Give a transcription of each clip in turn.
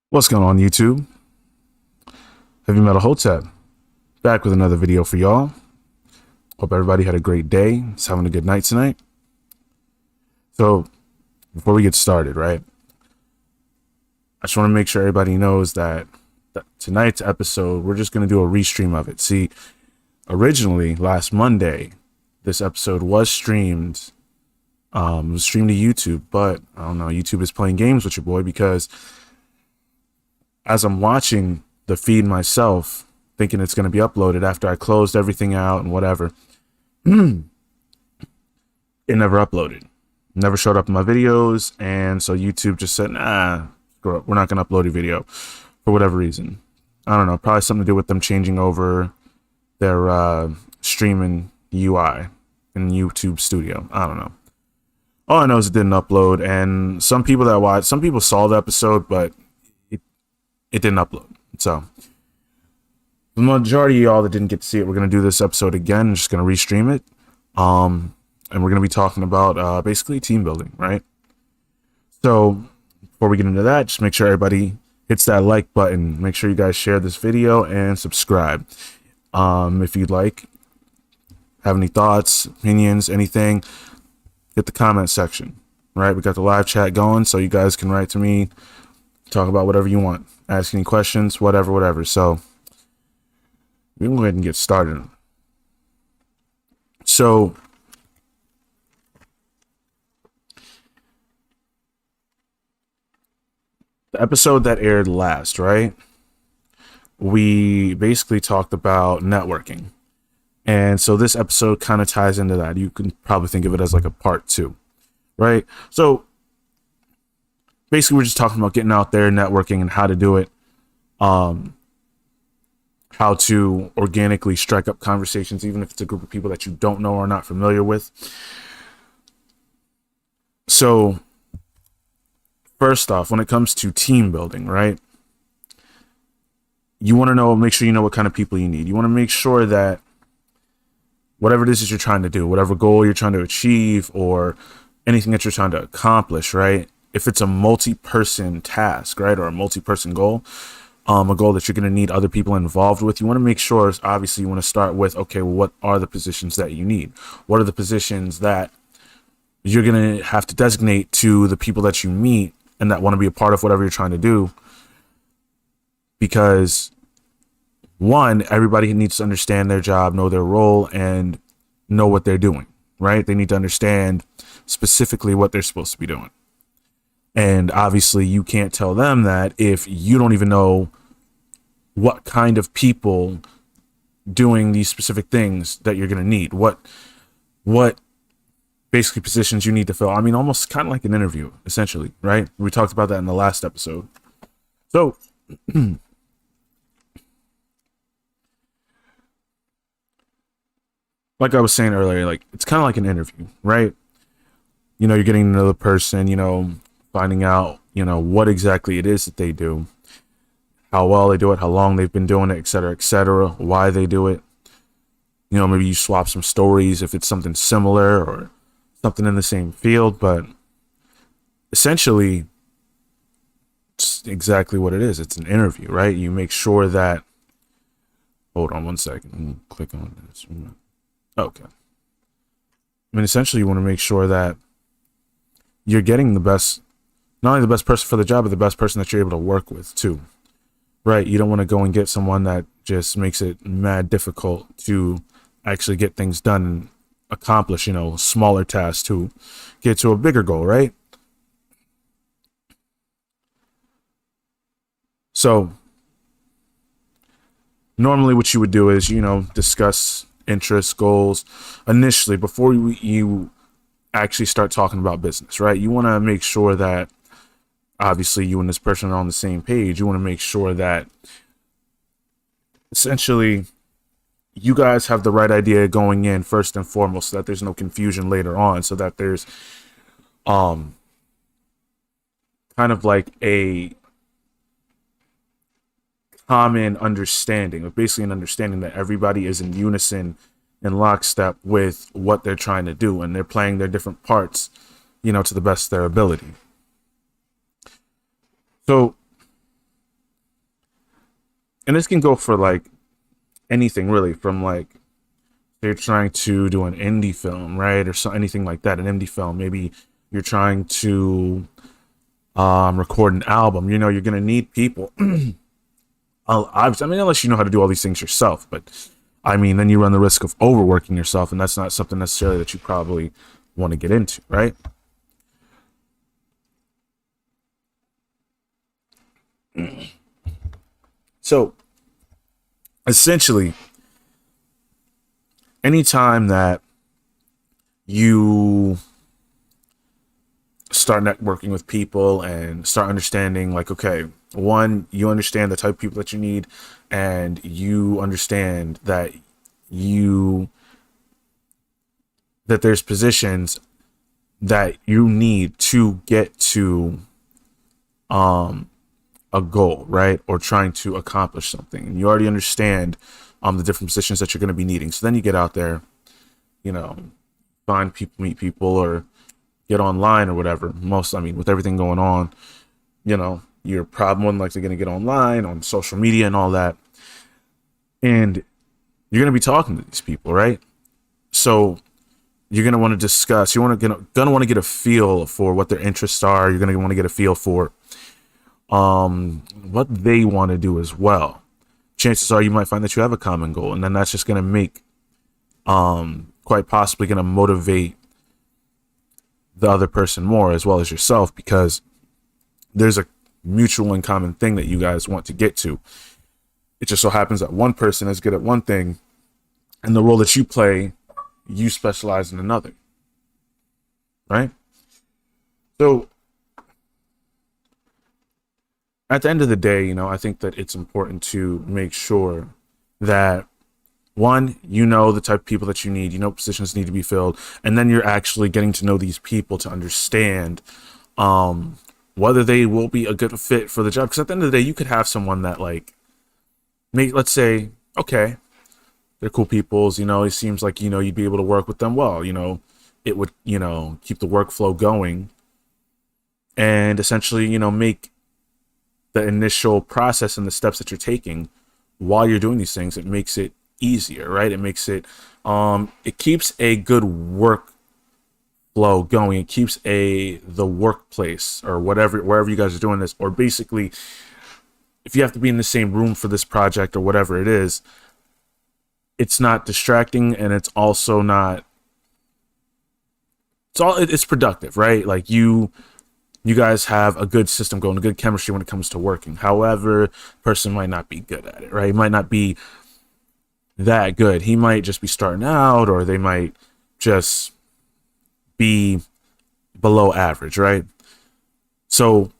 What's going on, YouTube? Heavy Metal Hotep back with another video for y'all. Hope everybody had a great day. Is having a good night tonight. So, before we get started, right? I just want to make sure everybody knows that tonight's episode, we're just going to do a restream of it. See, originally last Monday, this episode was streamed. It was streamed to YouTube, but I don't know. YouTube is playing games with your boy because as I'm watching the feed myself, thinking it's going to be uploaded after I closed everything out and whatever, it never uploaded. Never showed up in my videos, and so YouTube just said, nah, screw it. We're not going to upload a video for whatever reason. I don't know. Probably something to do with them changing over their streaming UI in YouTube Studio. I don't know. All I know is it didn't upload, and some people saw the episode, but it didn't upload. So the majority of y'all that didn't get to see it, we're going to do this episode again. Just going to restream it. And we're going to be talking about basically team building, right? So before we get into that, just make sure everybody hits that like button. Make sure you guys share this video and subscribe. If you'd like, have any thoughts, opinions, anything, hit the comment section, right? We got the live chat going, so you guys can write to me, talk about whatever you want, ask any questions, whatever. So we can go ahead and get started. So the episode that aired last, right? We basically talked about networking. And so this episode kind of ties into that. You can probably think of it as like a part 2, right? So basically we're just talking about getting out there, networking, and how to do it. How to organically strike up conversations, even if it's a group of people that you don't know or are not familiar with. So first off, when it comes to team building, right? You want to make sure you know what kind of people you need. You want to make sure that whatever it is that you're trying to do, whatever goal you're trying to achieve, or anything that you're trying to accomplish, right? If it's a multi-person task, right, or a multi-person goal, a goal that you're going to need other people involved with, you want to make sure, obviously, you want to start with, okay, well, what are the positions that you need? What are the positions that you're going to have to designate to the people that you meet and that want to be a part of whatever you're trying to do? Because one, everybody needs to understand their job, know their role, and know what they're doing, right? They need to understand specifically what they're supposed to be doing. And obviously you can't tell them that if you don't even know what kind of people doing these specific things that you're going to need, what basically positions you need to fill. I mean, almost kind of like an interview, essentially, right? We talked about that in the last episode. So like I was saying earlier, like it's kind of like an interview, right? You're getting to know the person, finding out, what exactly it is that they do, how well they do it, how long they've been doing it, et cetera, why they do it. Maybe you swap some stories if it's something similar or something in the same field, but essentially it's exactly what it is. It's an interview, right? You make sure that, hold on one second, click on this. Okay. Essentially you want to make sure that you're getting the best, not only the best person for the job, but the best person that you're able to work with too, right? You don't want to go and get someone that just makes it mad difficult to actually get things done and accomplish, smaller tasks to get to a bigger goal, right? So normally what you would do is, discuss interests, goals initially before you actually start talking about business, right? You want to make sure that obviously you and this person are on the same page. You want to make sure that essentially you guys have the right idea going in first and foremost, so that there's no confusion later on, so that there's kind of like a common understanding, or basically an understanding that everybody is in unison, in lockstep with what they're trying to do, and they're playing their different parts, to the best of their ability. So and this can go for like anything really, from like you're trying to do an indie film, right, or so anything like that, an indie film. Maybe you're trying to record an album. You know, you're gonna need people. I mean, unless you know how to do all these things yourself, but I mean, then you run the risk of overworking yourself, and that's not something necessarily that you probably want to get into, right? So essentially, anytime that you start networking with people and start understanding, like, okay, one, you understand the type of people that you need, and you understand that you that there's positions that you need to get to a goal, right, or trying to accomplish something, and you already understand the different positions that you're going to be needing. So then you get out there, you know, find people, meet people, or get online or whatever. Most, I mean, with everything going on, you know, you're probably more than likely going to get online on social media and all that, and you're going to be talking to these people, right? So you're going to want to discuss. You're going to want to get a feel for what their interests are. You're going to want to get a feel for what they want to do as well. Chances are you might find that you have a common goal, and then that's just going to make quite possibly going to motivate the other person more, as well as yourself, because there's a mutual and common thing that you guys want to get to. It just so happens that one person is good at one thing, and the role that you play, you specialize in another, right? So at the end of the day, you know, I think that it's important to make sure that, one, you know the type of people that you need, you know positions need to be filled, and then you're actually getting to know these people to understand whether they will be a good fit for the job. Because at the end of the day, you could have someone that, like, let's say, okay, they're cool peoples, you know, it seems like, you know, you'd be able to work with them well, you know, it would, you know, keep the workflow going, and essentially, you know, make the initial process and the steps that you're taking while you're doing these things, it makes it easier, right? It makes it it keeps a good work flow going. It keeps the workplace, or whatever, wherever you guys are doing this, or basically if you have to be in the same room for this project or whatever it is, it's not distracting, and it's also not, it's productive, right? Like you guys have a good system going, a good chemistry when it comes to working. However, person might not be good at it, right? He might not be that good. He might just be starting out, or they might just be below average, right? So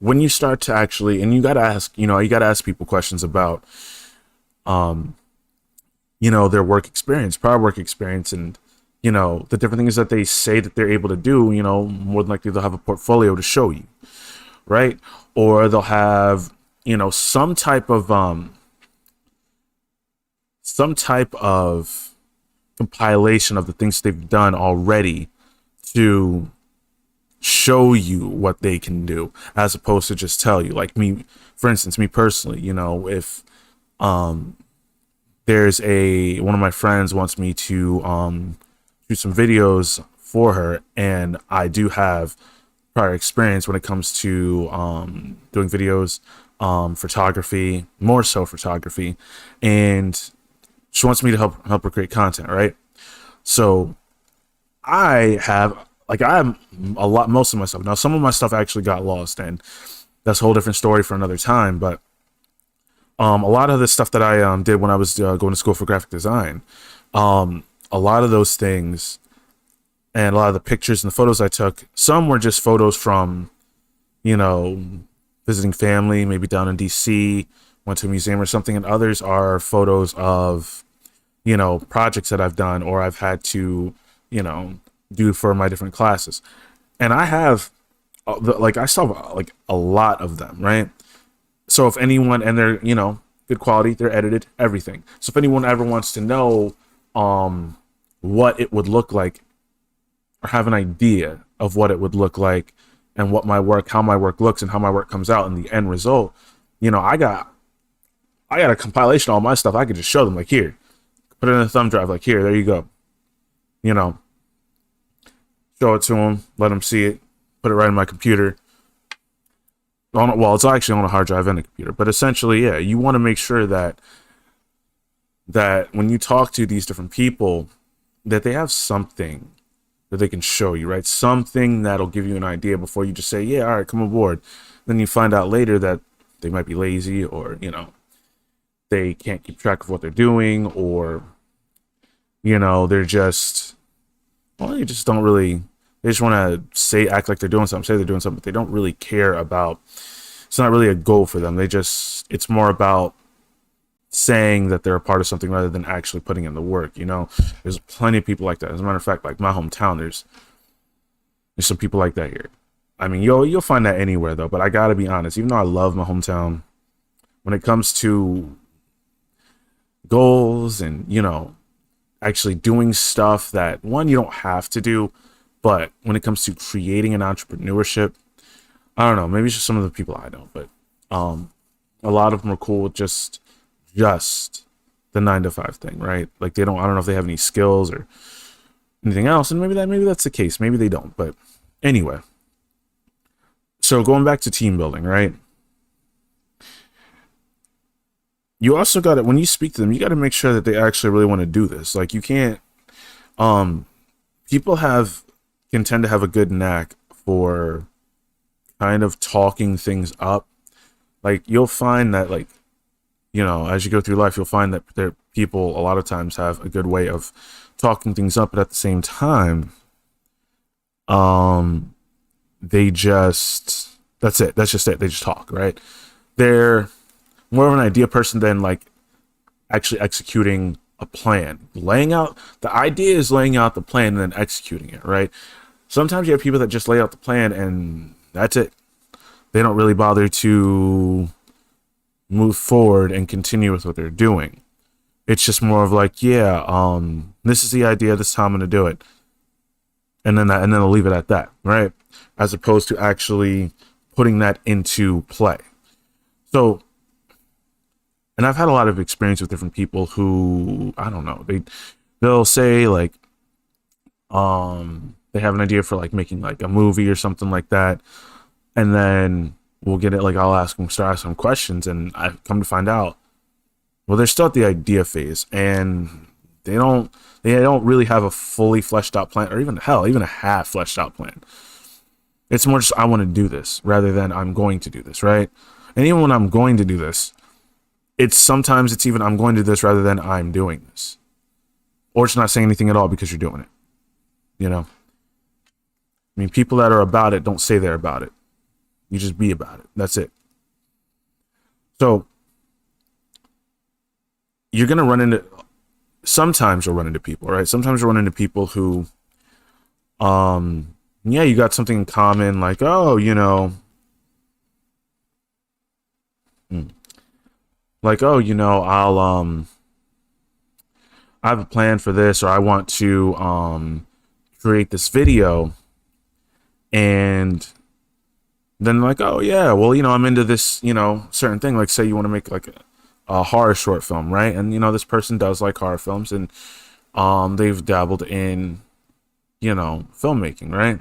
when you start to actually, and you got to ask, you know, you got to ask people questions about, you know, their work experience, prior work experience, and, you know, the different things that they say that they're able to do. You know, more than likely they'll have a portfolio to show you, right? Or they'll have, you know, some type of compilation of the things they've done already to show you what they can do, as opposed to just tell you. Like me, for instance, me personally, you know, if there's one of my friends wants me to do some videos for her, and I do have prior experience when it comes to doing videos, photography, more so photography, and she wants me to help her create content, right? So I have most of my stuff. Now, some of my stuff actually got lost, and that's a whole different story for another time. But a lot of the stuff that I did when I was going to school for graphic design, a lot of those things, and a lot of the pictures and the photos I took, some were just photos from, you know, visiting family, maybe down in DC, went to a museum or something, and others are photos of, you know, projects that I've done or I've had to, you know, do for my different classes. And I have, I saw like a lot of them, right? So if anyone, and they're, you know, good quality, they're edited, everything. So if anyone ever wants to know what it would look like, or have an idea of what it would look like, and what my work, how my work looks, and how my work comes out in the end result, you know, I got I got a compilation of all my stuff. I could just show them, like, here, put it in a thumb drive, like, here, there you go. You know, show it to them, let them see it, put it right in my computer. Well, it's actually on a hard drive in the computer, but essentially, yeah, you want to make sure that when you talk to these different people, that they have something that they can show you, right? Something that'll give you an idea before you just say, yeah, all right, come aboard. Then you find out later that they might be lazy, or, you know, they can't keep track of what they're doing, or, you know, they're just, well, they just don't really, they just want to act like they're doing something, say they're doing something, but they don't really care about, it's not really a goal for them. It's more about saying that they're a part of something rather than actually putting in the work. You know, there's plenty of people like that. As a matter of fact, like my hometown, there's some people like that here. I mean, you'll find that anywhere though, but I gotta be honest, even though I love my hometown, when it comes to goals and, you know, actually doing stuff that, one, you don't have to do, but when it comes to creating an entrepreneurship, I don't know, maybe it's just some of the people I know, but a lot of them are cool with just the 9 to 5 thing, right? Like I don't know if they have any skills or anything else, and maybe that's the case, maybe they don't, but anyway. So going back to team building, right? You also got to, when you speak to them, you got to make sure that they actually really want to do this. Like you can't, people can tend to have a good knack for kind of talking things up. Like you'll find that, like, you know, as you go through life, you'll find that people a lot of times have a good way of talking things up, but at the same time, they just, that's it. That's just it. They just talk, right? They're more of an idea person than like actually executing a plan. The idea is laying out the plan and then executing it, right? Sometimes you have people that just lay out the plan and that's it. They don't really bother to move forward and continue with what they're doing. It's just more of like, yeah, this is the idea, this is how I'm going to do it. And then they'll leave it at that, right? As opposed to actually putting that into play. So, and I've had a lot of experience with different people who, I don't know, they'll say like, they have an idea for like making like a movie or something like that. And then we'll get it, like I'll start asking them questions, and I come to find out, well, they're still at the idea phase, and they don't really have a fully fleshed out plan, or even a half fleshed out plan. It's more just, I want to do this rather than I'm going to do this, right? And even when I'm going to do this, sometimes it's even I'm going to do this rather than I'm doing this. Or it's not saying anything at all because you're doing it. You know? I mean, people that are about it don't say they're about it. You just be about it. That's it. So you're going to sometimes you'll run into people, right? Sometimes you'll run into people who, yeah, you got something in common, like, oh, you know, like, oh, you know, I have a plan for this, or I want to, create this video, and then like, oh yeah, well, you know, I'm into this, you know, certain thing. Like say you want to make like a horror short film, right? And you know, this person does like horror films, and they've dabbled in, you know, filmmaking, right?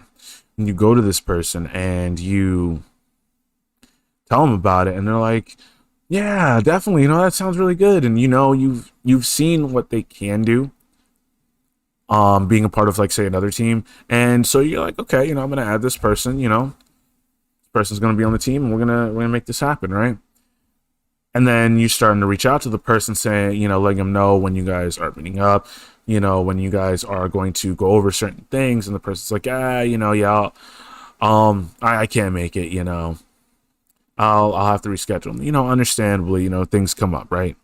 And you go to this person and you tell them about it, and they're like, yeah, definitely, you know, that sounds really good. And you know, you've seen what they can do, being a part of like say another team, and so you're like, okay, you know, I'm gonna add this person, you know, person's going to be on the team, and we're gonna make this happen, right? And then you're starting to reach out to the person, saying, you know, letting them know when you guys are meeting up, you know, when you guys are going to go over certain things, and the person's like, you know, yeah, I can't make it, you know, I'll have to reschedule. You know, understandably, you know, things come up, right?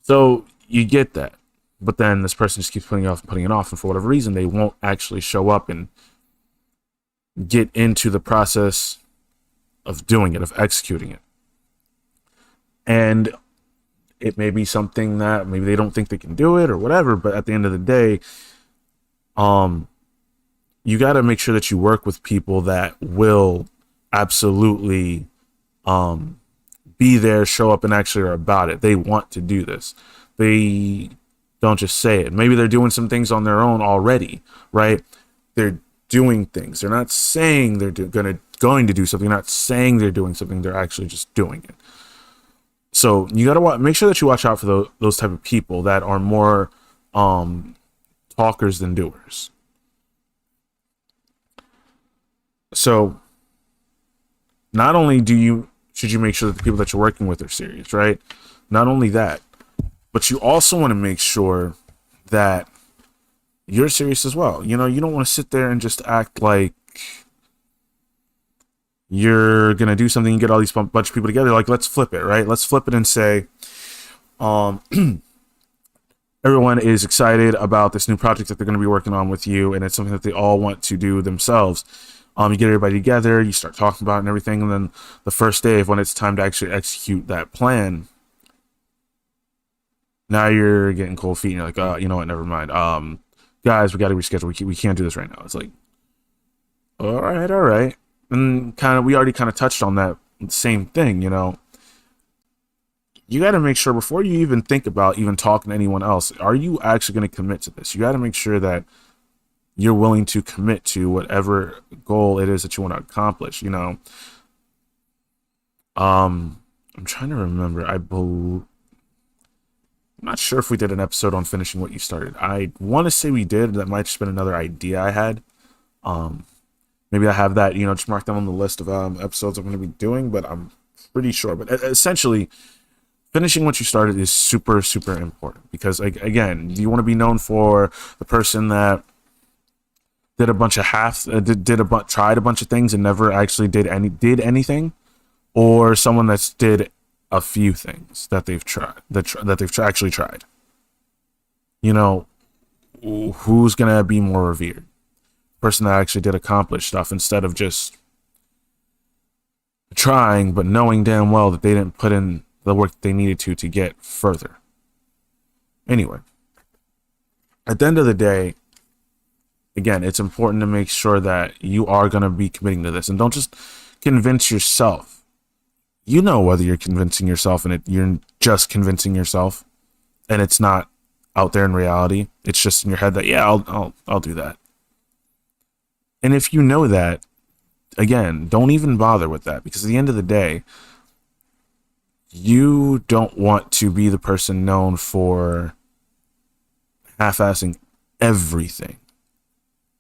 So you get that, but then this person just keeps putting it off, and for whatever reason, they won't actually show up and get into the process of doing it, of executing it. And it may be something that maybe they don't think they can do it or whatever, but at the end of the day, you got to make sure that you work with people that will absolutely be there, show up, and actually are about it. They want to do this. They don't just say it. Maybe they're doing some things on their own already, right? They're doing things. They're not saying they're going to do something. They're not saying they're doing something. They're actually just doing it. So you gotta make sure that you watch out for those type of people that are more talkers than doers. So not only should you make sure that the people that you're working with are serious, right? Not only that, but you also want to make sure that you're serious as well. You don't want to sit there and just act like you're going to do something and get all these bunch of people together. Like, let's flip it, right? Let's flip it and say, everyone is excited about this new project that they're going to be working on with you, and it's something that they all want to do themselves. You get everybody together, you start talking about it and everything, and then the first day of when it's time to actually execute that plan, now you're getting cold feet, and you're like, oh, you know what, never mind. Guys, we got to reschedule. We can't do this right now. It's like, all right. And we already touched on that same thing, You got to make sure before you even think about even talking to anyone else, are you actually going to commit to this? You got to make sure that you're willing to commit to whatever goal it is that you want to accomplish, I'm trying to remember. I'm not sure if we did an episode on finishing what you started. I want to say we did. That might just been another idea I had. Maybe I have that, just mark them on the list of episodes I'm going to be doing, but I'm pretty sure. But essentially, finishing what you started is super, super important because, again, you want to be known for the person that did a bunch of tried a bunch of things and never actually did anything, or someone that's did a few things that they've tried that they've actually tried. Who's gonna be more revered? Person that actually did accomplish stuff instead of just trying but knowing damn well that they didn't put in the work that they needed to get further. Anyway, at the end of the day, again, it's important to make sure that you are going to be committing to this, and don't just convince yourself. Whether you're convincing yourself and you're just convincing yourself and it's not out there in reality. It's just in your head that, yeah, I'll do that. And if you know that, again, don't even bother with that, because at the end of the day, you don't want to be the person known for half-assing everything,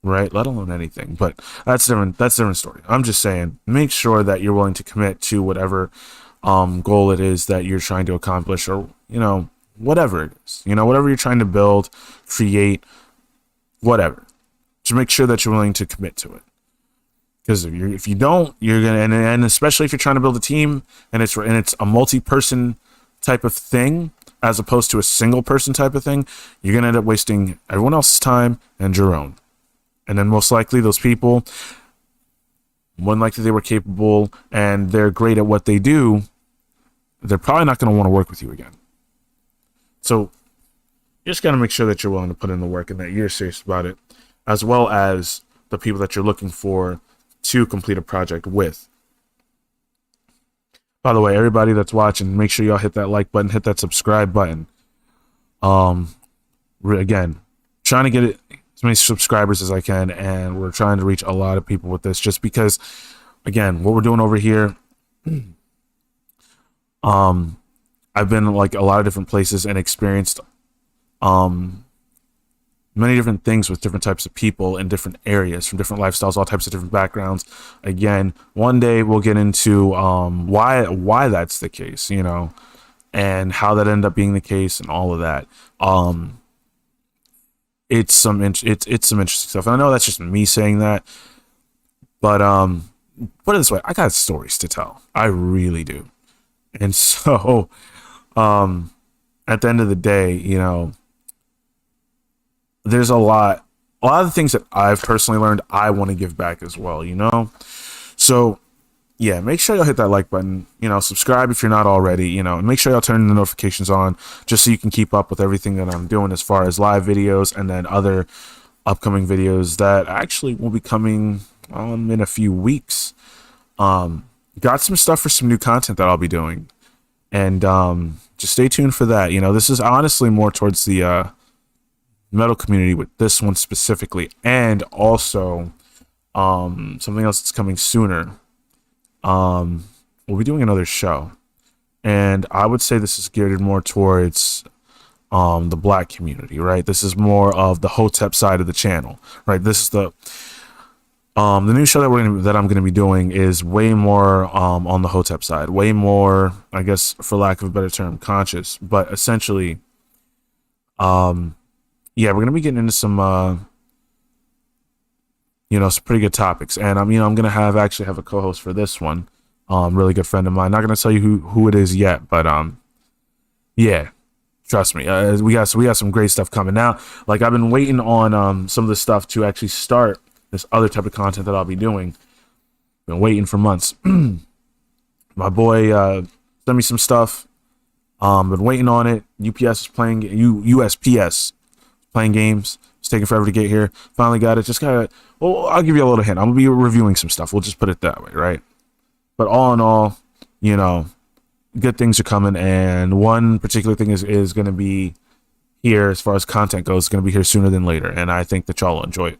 right? Let alone anything. But that's different. That's a different story. I'm just saying, make sure that you're willing to commit to whatever goal it is that you're trying to accomplish, or whatever it is. Whatever you're trying to build, create, whatever. Just make sure that you're willing to commit to it. Because if you don't, you're gonna, and especially if you're trying to build a team and it's a multi-person type of thing as opposed to a single person type of thing, you're gonna end up wasting everyone else's time and your own. And then most likely those people, more than likely they were capable and they're great at what they do, they're probably not going to want to work with you again. So you just got to make sure that you're willing to put in the work and that you're serious about it, as well as the people that you're looking for to complete a project with. By the way, everybody that's watching, make sure y'all hit that like button, hit that subscribe button. Again, trying to get it as many subscribers as I can, and we're trying to reach a lot of people with this, just because, again, what we're doing over here, I've been like a lot of different places and experienced many different things with different types of people in different areas, from different lifestyles, all types of different backgrounds. Again, one day we'll get into why that's the case, and how that ended up being the case and all of that. It's some interesting stuff. And I know that's just me saying that, but put it this way, I got stories to tell. I really do. And so at the end of the day, there's a lot of the things that I've personally learned I want to give back as well, So yeah, make sure y'all hit that like button, subscribe if you're not already, and make sure y'all turn the notifications on just so you can keep up with everything that I'm doing as far as live videos and then other upcoming videos that actually will be coming in a few weeks. Got some stuff for some new content that I'll be doing. And just stay tuned for that. You know, this is honestly more towards the metal community with this one specifically, and also something else that's coming sooner. We'll be doing another show, and I would say this is geared more towards the black community, right? This is more of the Hotep side of the channel, right? This is the new show that I'm gonna be doing is way more on the Hotep side, way more, I guess, for lack of a better term, conscious. But essentially, yeah, we're gonna be getting into some some pretty good topics, and I'm gonna actually have a co-host for this one, really good friend of mine. Not gonna tell you who it is yet, but yeah, trust me, we got some great stuff coming now. Like, I've been waiting on some of the stuff to actually start this other type of content that I'll be doing. Been waiting for months. My boy sent me some stuff. Been waiting on it. USPS playing games. It's taking forever to get here. Finally got it. Just gotta. Well, I'll give you a little hint. I'm gonna be reviewing some stuff. We'll just put it that way, right? But all in all, good things are coming, and one particular thing is gonna be here as far as content goes. It's gonna be here sooner than later, and I think that y'all will enjoy it.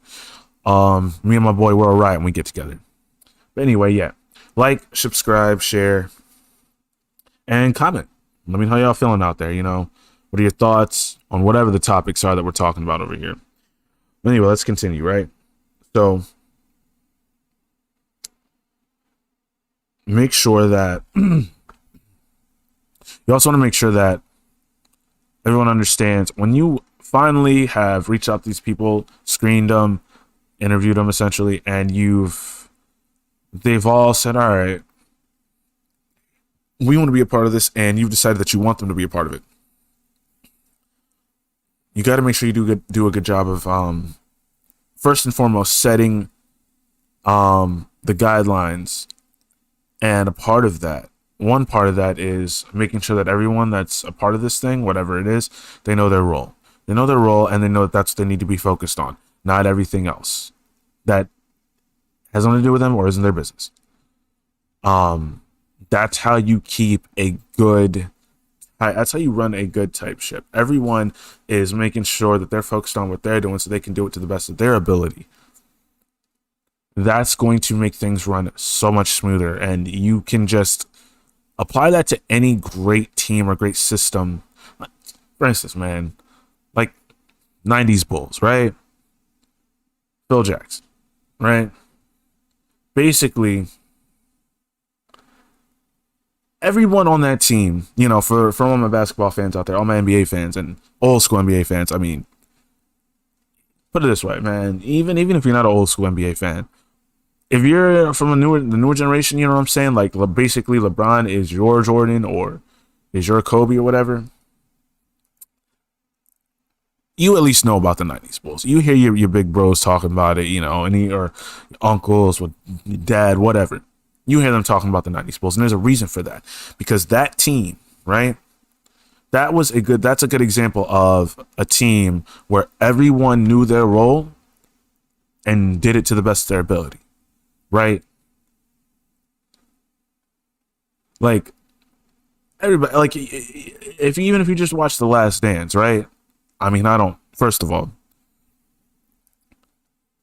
Me and my boy, we're all right when we get together. But anyway, yeah, like, subscribe, share, and comment. Let me know how y'all feeling out there. What are your thoughts on whatever the topics are that we're talking about over here? But anyway, let's continue, right? So make sure that you also want to make sure that everyone understands when you finally have reached out to these people, screened them, interviewed them essentially, and they've all said, all right, we want to be a part of this, and you've decided that you want them to be a part of it. You got to make sure you do a good job of first and foremost setting the guidelines, and one part of that is making sure that everyone that's a part of this thing, whatever it is, they know their role. They know their role, and they know that that's what they need to be focused on, not everything else that has nothing to do with them or isn't their business. That's how you that's how you run a good type ship. Everyone is making sure that they're focused on what they're doing so they can do it to the best of their ability. That's going to make things run so much smoother, and you can just apply that to any great team or great system. For instance, man, like 90s Bulls, right? Phil Jackson, right? Basically, everyone on that team, for all my basketball fans out there, all my NBA fans and old school NBA fans, put it this way, man, even if you're not an old school NBA fan, if you're from the newer generation, you know what I'm saying? Like, basically LeBron is your Jordan or is your Kobe or whatever. You at least know about the 90s Bulls. You hear your big bros talking about it, or uncles with dad, whatever. You hear them talking about the 90s Bulls, and there's a reason for that. Because that team, right? That's a good example of a team where everyone knew their role and did it to the best of their ability, right? Like, everybody, like, even if you just watch The Last Dance, right? First of all,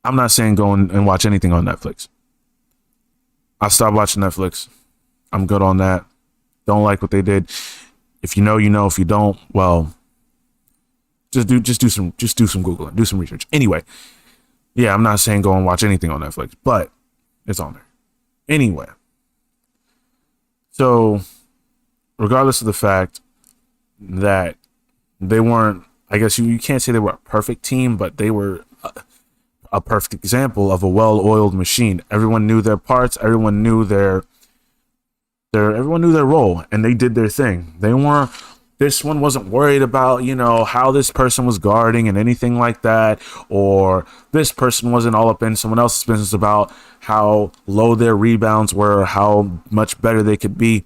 I'm not saying go and watch anything on Netflix. I stopped watching Netflix. I'm good on that. Don't like what they did. If you know, you know. If you don't, well, just do some Googling, do some research. Anyway, yeah, I'm not saying go and watch anything on Netflix, but it's on there. Anyway, so regardless of the fact that they weren't, I guess you can't say they were a perfect team, but they were a perfect example of a well-oiled machine. Everyone knew their parts. Everyone knew their role, and they did their thing. This one wasn't worried about, how this person was guarding and anything like that, or this person wasn't all up in someone else's business about how low their rebounds were, or how much better they could be.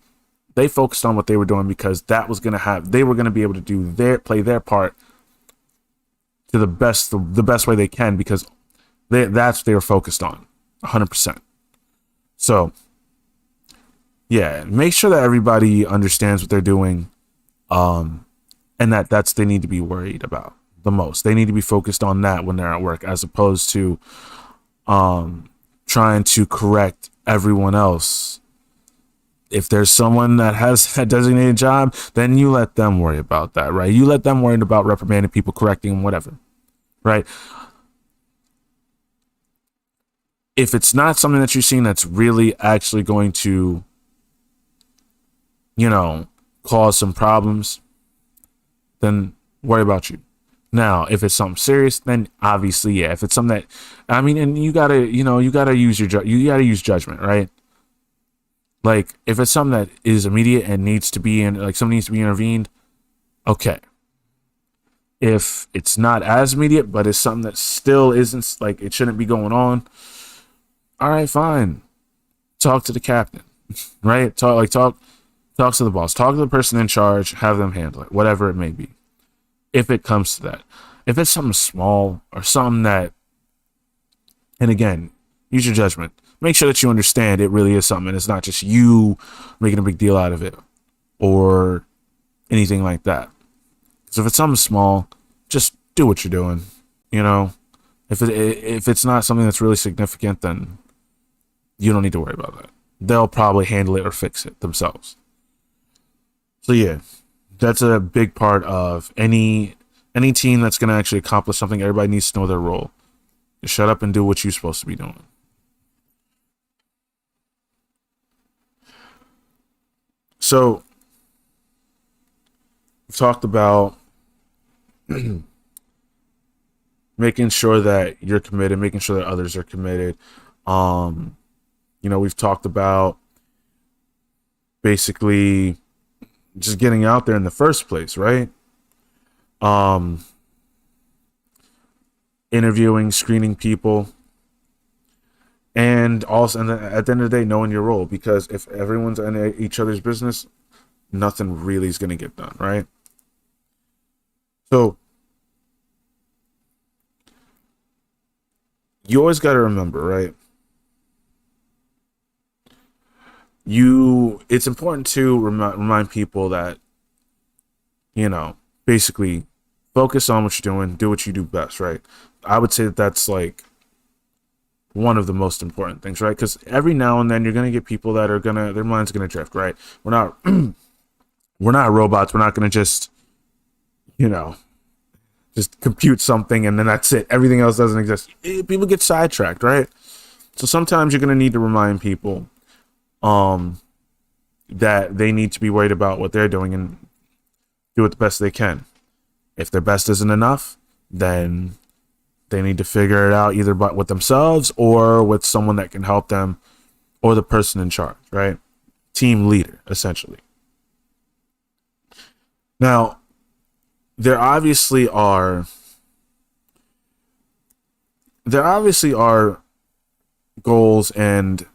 They focused on what they were doing because they were going to be able to play their part to the best way they can, because that's what they were focused on 100%. So Yeah, make sure that everybody understands what they're doing, and that's they need to be worried about the most. They need to be focused on that when they're at work, as opposed to trying to correct everyone else. If there's someone that has a designated job, then you let them worry about that, right? You let them worry about reprimanding people, correcting them, whatever, right? If it's not something that you're seeing that's really actually going to, cause some problems, then worry about you. Now, if it's something serious, then obviously, yeah. If it's something that, and you gotta use you gotta use judgment, right? Like, if it's something that is immediate and needs to be something needs to be intervened, okay. If it's not as immediate, but it's something that still isn't, like, it shouldn't be going on, all right, fine. Talk to the captain, right? Talk to the boss, talk to the person in charge, have them handle it, whatever it may be. If it comes to that, if it's something small or something that, and again, use your judgment. Make sure that you understand it really is something, and it's not just you making a big deal out of it or anything like that. So if it's something small, just do what you're doing. If it's not something that's really significant, then you don't need to worry about that. They'll probably handle it or fix it themselves. So yeah, that's a big part of any team that's going to actually accomplish something. Everybody needs to know their role. Just shut up and do what you're supposed to be doing. So we've talked about making sure that you're committed, making sure that others are committed. We've talked about basically just getting out there in the first place, right? Interviewing, screening people, and also, and at the end of the day, knowing your role, because if everyone's in each other's business, nothing really is going to get done, right? So you always got to remember, right? It's important to remind people that, basically focus on what you're doing, do what you do best, right? I would say that that's like one of the most important things, right? Because every now and then you're gonna get people that are their mind's gonna drift, right? We're not we're not robots. We're not gonna just just compute something and then that's it. Everything else doesn't exist. People get sidetracked, right? So sometimes you're gonna need to remind people that they need to be worried about what they're doing and do it the best they can. If their best isn't enough, then they need to figure it out either with themselves or with someone that can help them, or the person in charge, right? Team leader, essentially. Now, there obviously are goals and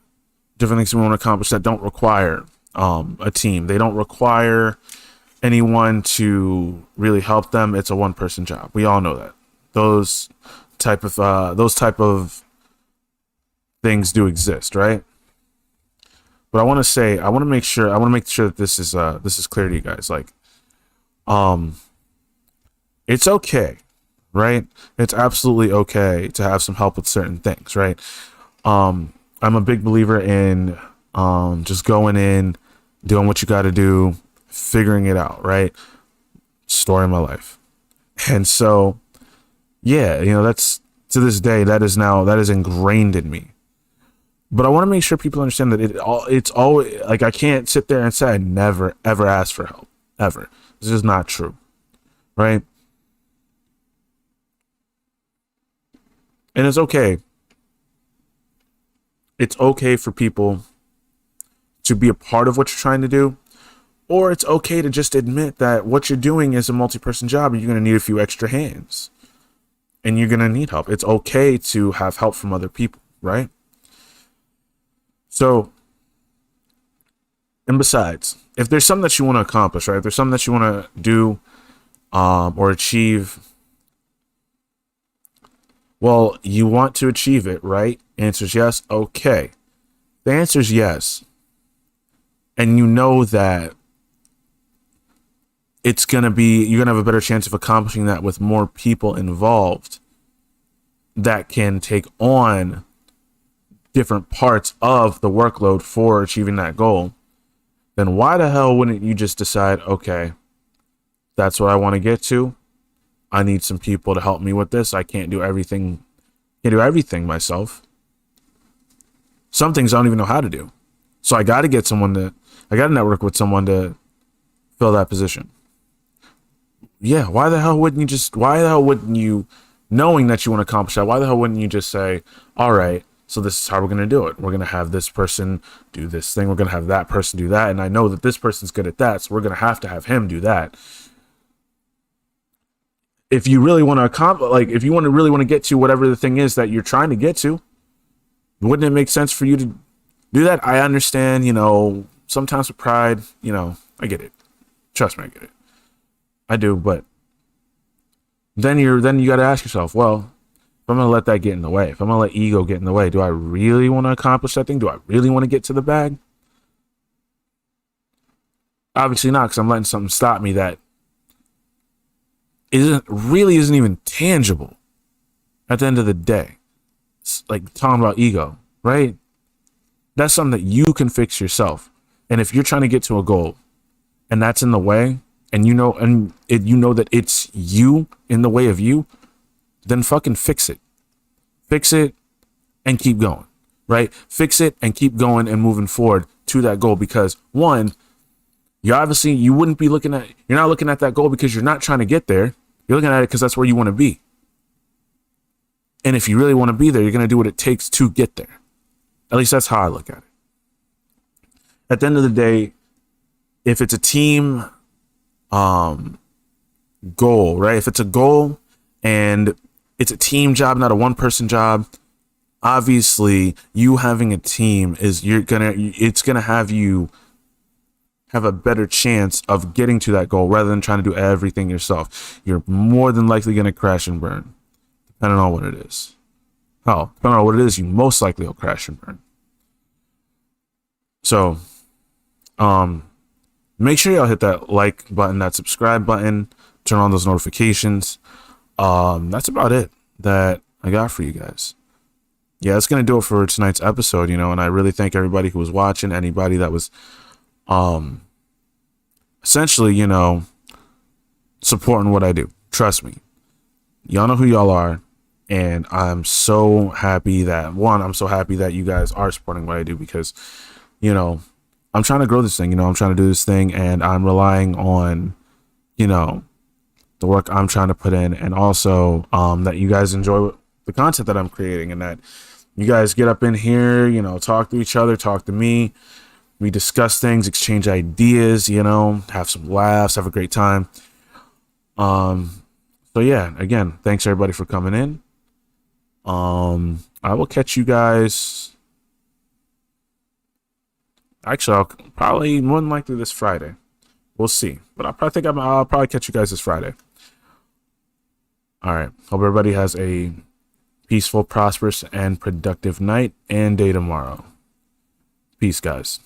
different things we want to accomplish that don't require a team. They don't require anyone to really help them. It's a one-person job. We all know that. Those type of things do exist, right? But I want to make sure that this is clear to you guys. Like, it's okay, right? It's absolutely okay to have some help with certain things, right? I'm a big believer in just going in, doing what you got to do, figuring it out, right? Story of my life. And so, yeah, that's, to this day, that is ingrained in me. But I want to make sure people understand that it's always, like, I can't sit there and say I never ever ask for help, ever. This is not true, right? And it's okay. It's okay for people to be a part of what you're trying to do, or it's okay to just admit that what you're doing is a multi-person job and you're going to need a few extra hands and you're going to need help. It's okay to have help from other people, right? So, and besides, if there's something that you want to accomplish, right? If there's something that you want to do or achieve, well, you want to achieve it, right? Answer's yes. Okay. The answer's yes. and you know that it's going to be, you're going to have a better chance of accomplishing that with more people involved that can take on different parts of the workload for achieving that goal, then why the hell wouldn't you just decide, okay, that's what I want to get to. I need some people to help me with this. I can't do everything. Can't do everything myself. Some things I don't even know how to do. So I got to get someone to, I got to network with someone to fill that position. Yeah, why the hell wouldn't you, knowing that you want to accomplish that, why the hell wouldn't you just say, all right, so this is how we're going to do it. We're going to have this person do this thing. We're going to have that person do that. And I know that this person's good at that, so we're going to have him do that. If you really want to accomplish, like, if you really want to get to whatever the thing is that you're trying to get to, wouldn't it make sense for you to do that? I understand, sometimes with pride, I get it. Trust me, I get it. I do, but then you got to ask yourself, well, if I'm going to let that get in the way, if I'm going to let ego get in the way, do I really want to accomplish that thing? Do I really want to get to the bag? Obviously not, because I'm letting something stop me that isn't even tangible at the end of the day. It's like talking about ego, right? That's something that you can fix yourself. And if you're trying to get to a goal and that's in the way, and you know that it's you in the way of you, then fucking fix it. Fix it and keep going, right? Fix it and keep going and moving forward to that goal, because one, you're not looking at that goal because you're not trying to get there. You're looking at it because that's where you want to be. And if you really want to be there, you're going to do what it takes to get there. At least that's how I look at it. At the end of the day, if it's a team goal, right? If it's a goal and it's a team job, not a one-person job, obviously you having a team it's gonna have you have a better chance of getting to that goal rather than trying to do everything yourself. You're more than likely gonna crash and burn, depending on what it is. Depending on what it is, you most likely will crash and burn. So, make sure y'all hit that like button, that subscribe button, turn on those notifications. That's about it that I got for you guys. Yeah, that's going to do it for tonight's episode, and I really thank everybody who was watching, anybody that was, essentially, supporting what I do. Trust me. Y'all know who y'all are. And I'm so happy that, I'm so happy that you guys are supporting what I do, because, I'm trying to grow this thing, I'm trying to do this thing, and I'm relying on, the work I'm trying to put in, and also that you guys enjoy the content that I'm creating, and that you guys get up in here, talk to each other, talk to me. We discuss things, exchange ideas, have some laughs, have a great time. So yeah, again, thanks everybody for coming in. I will catch you guys. Actually, I'll probably more than likely this Friday. We'll see, but I'll probably catch you guys this Friday. All right. Hope everybody has a peaceful, prosperous, and productive night and day tomorrow. Peace, guys.